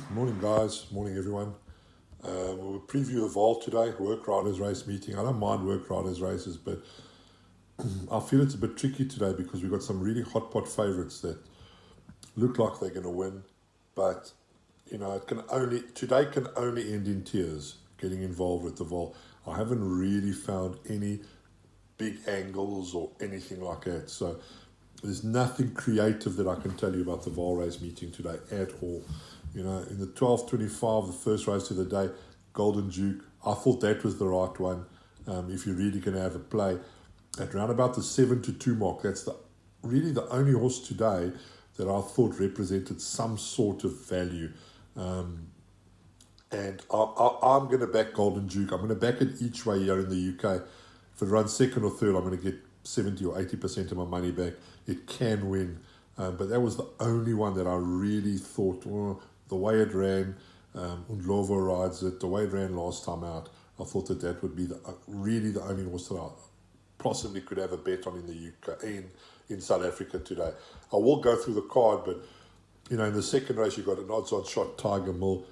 Morning, guys. Morning, everyone. We'll preview the Vaal today, work riders race meeting. I don't mind work riders races, but I feel it's a bit tricky today because we've got some really hot pot favourites that look like they're going to win, but today can only end in tears. Getting involved with the Vaal, I haven't really found any big angles or anything like that. So there's nothing creative that I can tell you about the Vaal race meeting today at all. In the 12:25, the first race of the day, Golden Duke, I thought that was the right one. If you're really going to have a play, at round about the 7-2 mark, that's really the only horse today that I thought represented some sort of value. And I'm going to back Golden Duke. I'm going to back it each way here in the UK. If it runs second or third, I'm going to get 70 or 80% of my money back. It can win. But that was the only one that I really thought, the way it ran, Undlovo rides it, the way it ran last time out, I thought that would be really the only horse that I possibly could have a bet on in the UK, in South Africa today. I will go through the card, but in the second race, you've got an odds-on shot, Tiger Mill.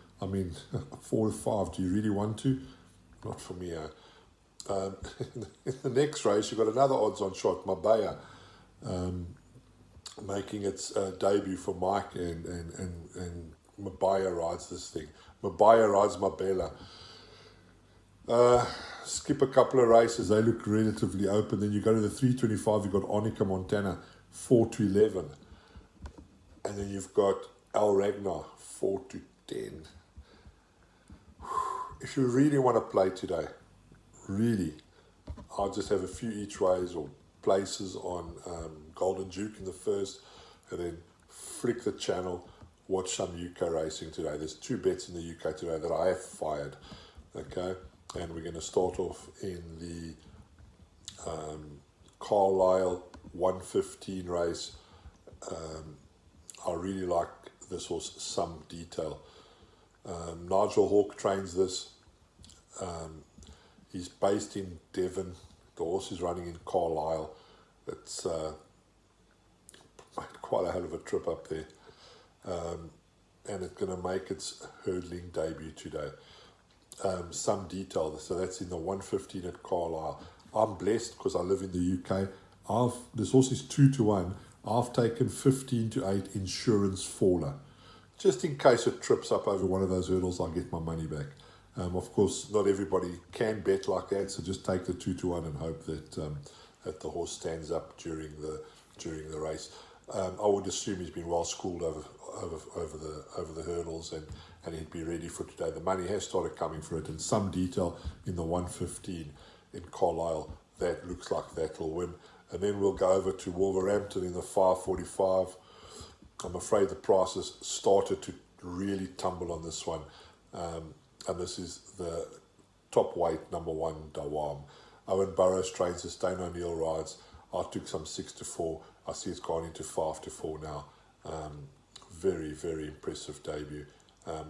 4 to 5. Do you really want to? Not for me. In the next race, you've got another odds-on shot, Mabaya, making its debut for Mike, and Mabaya rides this thing. Mabaya rides Mabela. Skip a couple of races, they look relatively open. Then you go to the 3:25, you've got Onika Montana, 4 to 11. And then you've got Al Ragnar, 4 to 10. If you really want to play today, really, I'll just have a few each ways or places on Golden Duke in the first, and then flick the channel, watch some UK racing today. There's 2 bets in the UK today that I have fired, okay? And we're going to start off in the Carlisle 115 race. I really like this horse, Some Detail. Nigel Hawke trains this. He's based in Devon. The horse is running in Carlisle. It's quite a hell of a trip up there. And it's going to make its hurdling debut today. Some Detail, so that's in the 115 at Carlisle. I'm blessed because I live in the UK. This horse is 2 to 1. I've taken 15 to 8 Insurance Faller. Just in case it trips up over one of those hurdles, I'll get my money back. Of course, not everybody can bet like that, so just take the 2 to 1 and hope that the horse stands up during the race. I would assume he's been well schooled over the hurdles, and he'd be ready for today. The money has started coming for it, and Some Detail in the 115 in Carlisle, that looks like that will win. And then we'll go over to Wolverhampton in the 5:45. I'm afraid the prices started to really tumble on this one. And this is the top weight, number 1, Dawam. Owen Burrows trains this, Dane O'Neill rides. I took some 6 to 4. I see it's gone into 5 to 4 now. Very, very impressive debut.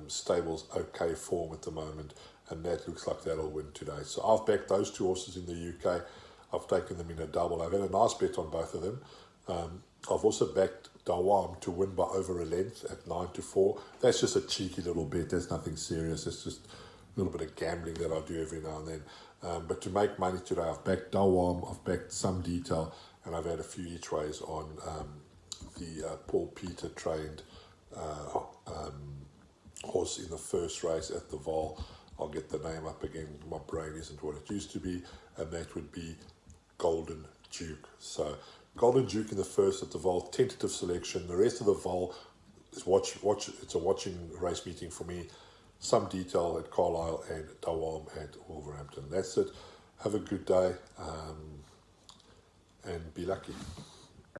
Stable's okay form at the moment, and that looks like that'll win today. So I've backed those 2 horses in the UK. I've taken them in a double. I've had a nice bet on both of them. I've also backed Dawam to win by over a length at 9 to 4. That's just a cheeky little bet. There's nothing serious. It's just a little bit of gambling that I do every now and then. But to make money today, I've backed Dawam, I've backed Some Detail, and I've had a few each ways on the Paul Peter trained horse in the first race at the Vaal. I'll get the name up again. My brain isn't what it used to be, and that would be Golden Duke. So Golden Duke in the first at the Vaal, tentative selection. The rest of the Vaal is watch. It's a watching race meeting for me. Some Detail at Carlisle and Dawam at Wolverhampton. That's it. Have a good day and be lucky.